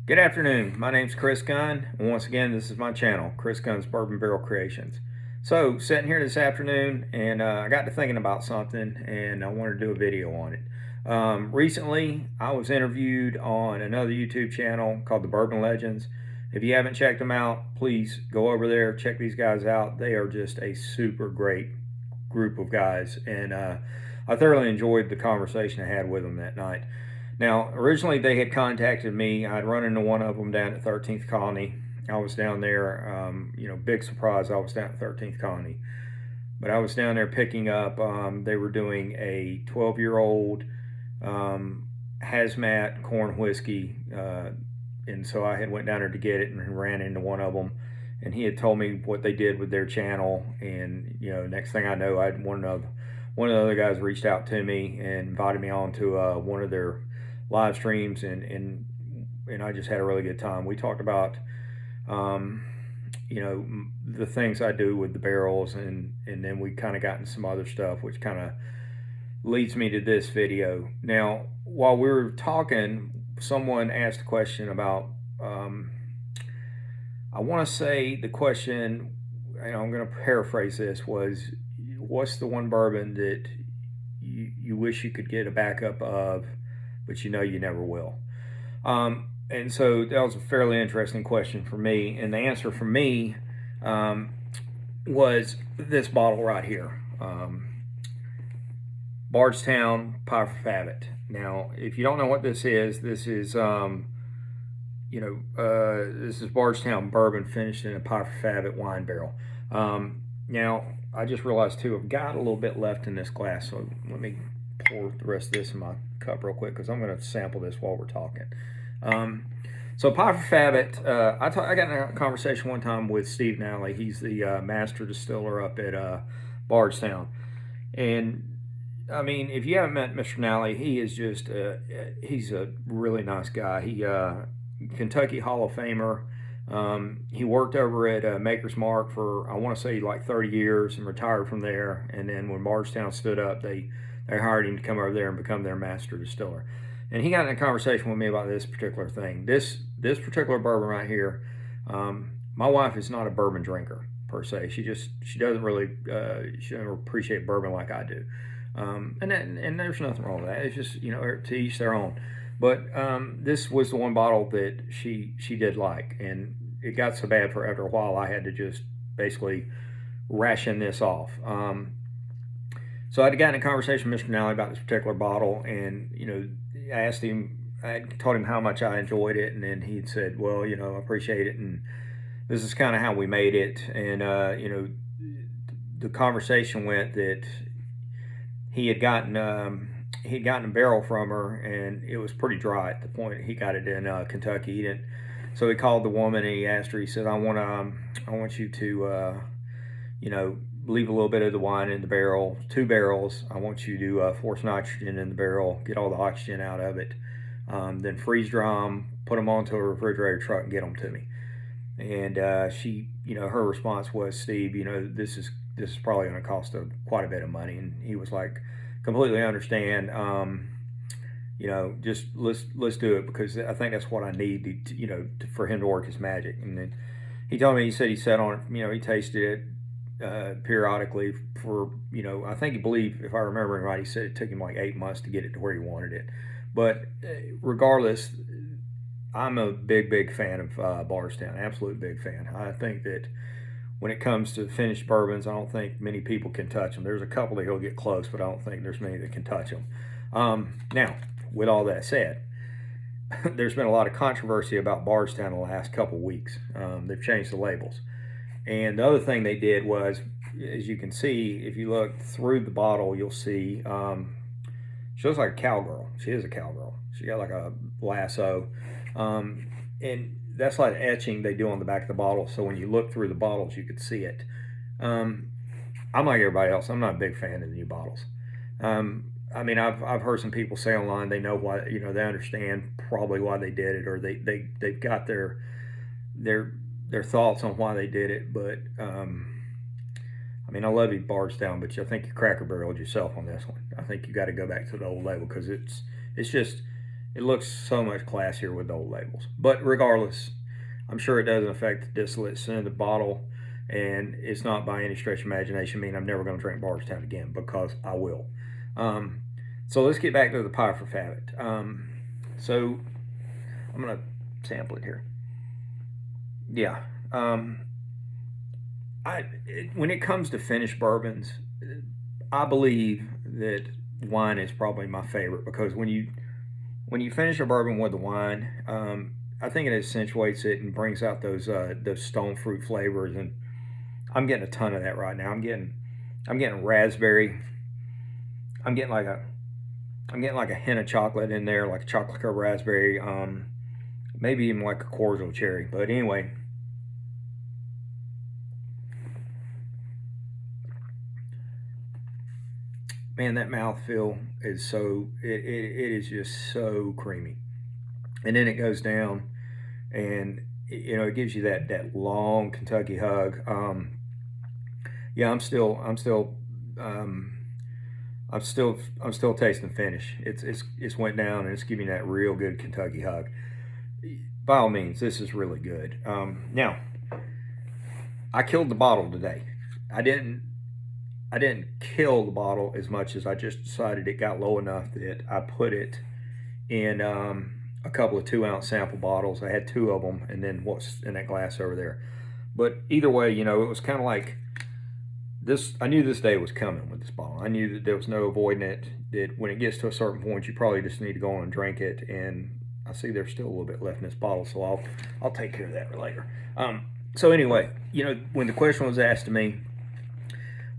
Good afternoon. My name's Chris Gunn, and once again, this is my channel, Chris Gunn's Bourbon Barrel Creations. So, sitting here this afternoon, and I got to thinking about something, and I wanted to do a video on it. Recently, I was interviewed on another YouTube channel called The Bourbon Legends. If you haven't checked them out, please go over there, check these guys out. They are just a super great group of guys, and I thoroughly enjoyed the conversation I had with them that night. Now, originally they had contacted me. I'd run into one of them down at 13th Colony. I was down there, big surprise, I was down at 13th Colony. But I was down there picking up, they were doing a 12-year-old hazmat corn whiskey. And so I had went down there to get it and ran into one of them. And he had told me what they did with their channel. And, next thing I know, one of the other guys reached out to me and invited me on to one of their live streams, and I just had a really good time. We talked about the things I do with the barrels, and then we kind of got into some other stuff, which kind of leads me to this video. Now, while we were talking, someone asked a question about I want to say the question, and I'm going to paraphrase this, was what's the one bourbon that you wish you could get a backup of, but you never will? And so that was a fairly interesting question for me. And the answer for me was this bottle right here. Bardstown Piper Favit. Now, if you don't know what this is this is Bardstown bourbon finished in a Piper Favit wine barrel. Now, I just realized too, I've got a little bit left in this glass, so let me pour the rest of this in my cup real quick, because I'm going to sample this while we're talking. So Piper Favit, I got in a conversation one time with Steve Nally. He's the master distiller up at Bardstown. And I mean, if you haven't met Mr. Nally, he is just, he's a really nice guy. He, Kentucky Hall of Famer. He worked over at Maker's Mark for, I want to say, like 30 years and retired from there. And then when Bardstown stood up, they hired him to come over there and become their master distiller. And he got in a conversation with me about this particular thing. This particular bourbon right here, my wife is not a bourbon drinker per se. She doesn't really, she doesn't appreciate bourbon like I do. And there's nothing wrong with that. It's just, to each their own. But this was the one bottle that she did like, and it got so bad for after a while I had to just basically ration this off. So I'd gotten a conversation with Mr. Nally about this particular bottle, and I asked him, I told him how much I enjoyed it, and then he'd said, well, I appreciate it, and this is kind of how we made it. And the conversation went that he had gotten a barrel from her, and it was pretty dry at the point he got it in Kentucky. He didn't, so he called the woman and he asked her. He said, I want you to leave a little bit of the wine in the barrel, 2 barrels. I want you to force nitrogen in the barrel, get all the oxygen out of it, then freeze dry them, put them onto a refrigerator truck, and get them to me. And she, her response was, Steve, this is probably going to cost quite a bit of money. And he was like, completely understand. Just let's do it, because I think that's what I need to, for him to work his magic. And then he told me, he said he sat on it, he tasted it periodically for, I think he believed, if I remember right, he said it took him like 8 months to get it to where he wanted it. But regardless, I'm a big fan of Bardstown, absolute big fan. I think that when it comes to finished bourbons, I don't think many people can touch them. There's a couple that will get close, but I don't think there's many that can touch them. Now, with all that said, there's been a lot of controversy about Bardstown the last couple weeks. They've changed the labels. And the other thing they did was, as you can see, if you look through the bottle, you'll see she looks like a cowgirl. She is a cowgirl. She got like a lasso. And that's like etching they do on the back of the bottle, so when you look through the bottles, you could see it. I'm like everybody else. I'm not a big fan of the new bottles. I mean, I've heard some people say online they know why, they understand probably why they did it, or they've got their thoughts on why they did it. But I mean, I love you, Bardstown, but I think you cracker barreled yourself on this one. I think you got to go back to the old label, because it's just, It looks so much classier with the old labels. But regardless, I'm sure it doesn't affect the distillates in the bottle, and it's not by any stretch of imagination mean I'm never going to drink Bardstown again, because I will. So let's get back to the Pie for Fabbit. So I'm going to sample it here. Yeah. When it comes to finished bourbons, I believe that wine is probably my favorite, because when you finish a bourbon with the wine, I think it accentuates it and brings out those stone fruit flavors, and I'm getting a ton of that right now. I'm getting raspberry. I'm getting like a hint of chocolate in there, like a chocolate covered raspberry. Maybe even like a cordial cherry. But anyway, man, that mouthfeel is it is just so creamy, and then it goes down, and it gives you that long Kentucky hug. Yeah, I'm still tasting the finish. It's went down, and it's giving that real good Kentucky hug. By all means, this is really good. Now, I killed the bottle today. I didn't kill the bottle as much as I just decided it got low enough that I put it in a couple of 2-ounce sample bottles. I had 2 of them, and then what's in that glass over there. But either way, it was kind of like this. I knew this day was coming with this bottle. I knew that there was no avoiding it. That when it gets to a certain point, you probably just need to go on and drink it. And I see there's still a little bit left in this bottle, so I'll take care of that later. So anyway, when the question was asked to me,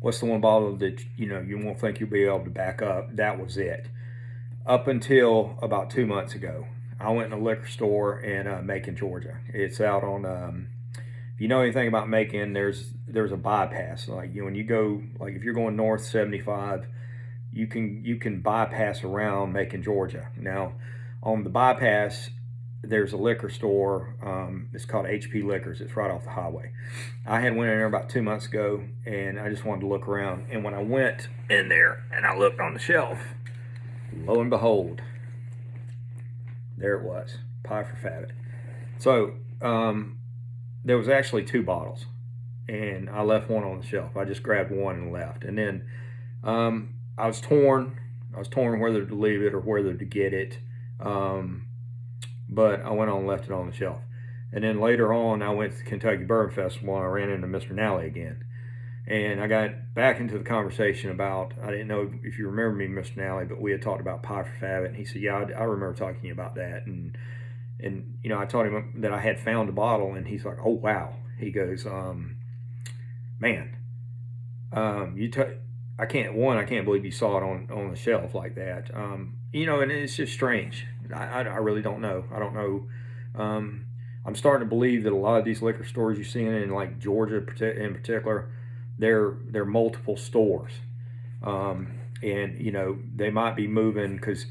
what's the one bottle that you won't think you'll be able to back up, that was it. Up until about 2 months ago, I went in a liquor store in Macon, Georgia. It's out on if you know anything about Macon, there's a bypass. Like when you go, like if you're going north 75, you can bypass around Macon, Georgia. Now, on the bypass, there's a liquor store. It's called HP Liquors. It's right off the highway. I had went in there about 2 months ago, and I just wanted to look around. And when I went in there and I looked on the shelf, lo and behold, there it was, Pie for Fabbit. So there was actually 2 bottles, and I left one on the shelf. I just grabbed one and left. And then I was torn whether to leave it or whether to get it. But I went on and left it on the shelf. And then later on, I went to the Kentucky Bourbon Festival, and I ran into Mr. Nally again. And I got back into the conversation about, I didn't know if you remember me, Mr. Nally, but we had talked about Pie for Fabbit. And he said, yeah, I remember talking to you about that. And I told him that I had found a bottle, and he's like, oh, wow. He goes, man, I can't believe you saw it on the shelf like that. And it's just strange. I really don't know. I don't know. I'm starting to believe that a lot of these liquor stores you're seeing in like Georgia in particular, they're multiple stores. And they might be moving, because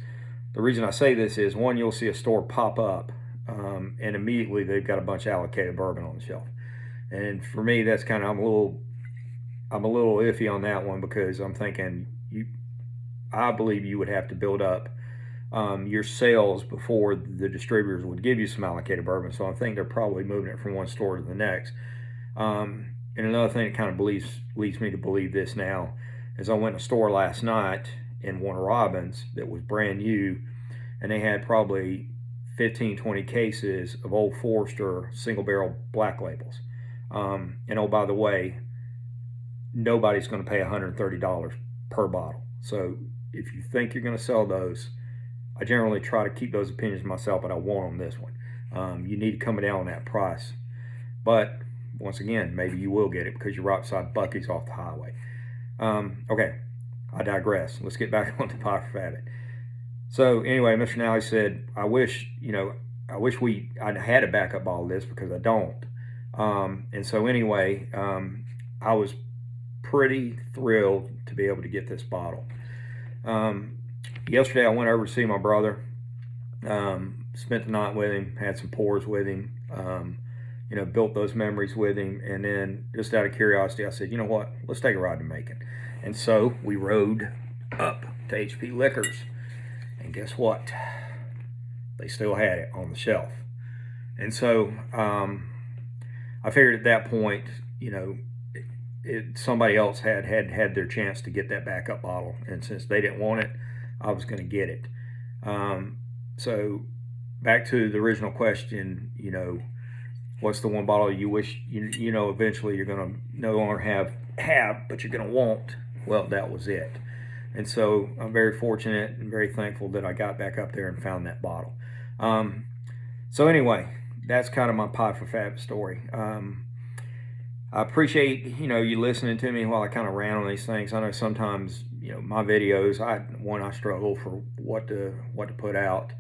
the reason I say this is, one, you'll see a store pop up, and immediately they've got a bunch of allocated bourbon on the shelf. And for me, that's kind of, I'm a little iffy on that one, because I'm thinking I believe you would have to build up your sales before the distributors would give you some allocated bourbon. So I think they're probably moving it from one store to the next. And another thing that kind of leads me to believe this now is, I went to a store last night in Warner Robins that was brand new, and they had probably 15-20 cases of Old Forester single barrel black labels. And oh, by the way, nobody's going to pay $130 per bottle. So if you think you're going to sell those, I generally try to keep those opinions myself, but I won't on this one. You need to come down on that price. But once again, maybe you will get it because you're right beside Buc-ee's off the highway. Okay, I digress. Let's get back on to Pie for Fabbit. So anyway, Mr. Nally said, I wish I had a backup bottle of this, because I don't. And so anyway, I was pretty thrilled to be able to get this bottle. Yesterday I went over to see my brother, spent the night with him, had some pours with him, built those memories with him. And then, just out of curiosity, I said, you know what, let's take a ride to Macon. And so we rode up to HP Liquors, and guess what? They still had it on the shelf. And so I figured at that point, you know, somebody else had their chance to get that backup bottle, and since they didn't want it, I was going to get it. So back to the original question, you know, what's the one bottle you wish you know eventually you're going to no longer have, but you're going to want? Well, that was it. And so I'm very fortunate and very thankful that I got back up there and found that bottle. So anyway, that's kind of my Pie for Fab story. I appreciate, you know, you listening to me while I kind of rant on these things. I know sometimes, you know, my videos, I struggle for what to put out.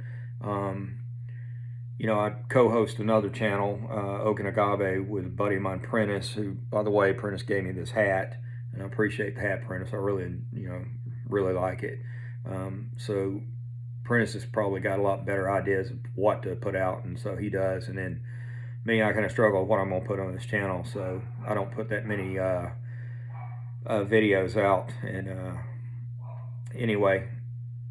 You know, I co-host another channel, Oak and Agave, with a buddy of mine, Prentice, who, by the way, Prentice gave me this hat, and I appreciate the hat, Prentice. I really, you know, really like it. So Prentice has probably got a lot better ideas of what to put out, and so he does. And then me, I kind of struggle with what I'm going to put on this channel, so I don't put that many videos out. And anyway,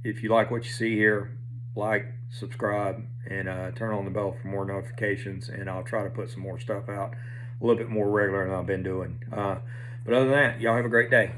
if you like what you see here, like, subscribe, and turn on the bell for more notifications, and I'll try to put some more stuff out a little bit more regular than I've been doing. But other than that, y'all have a great day.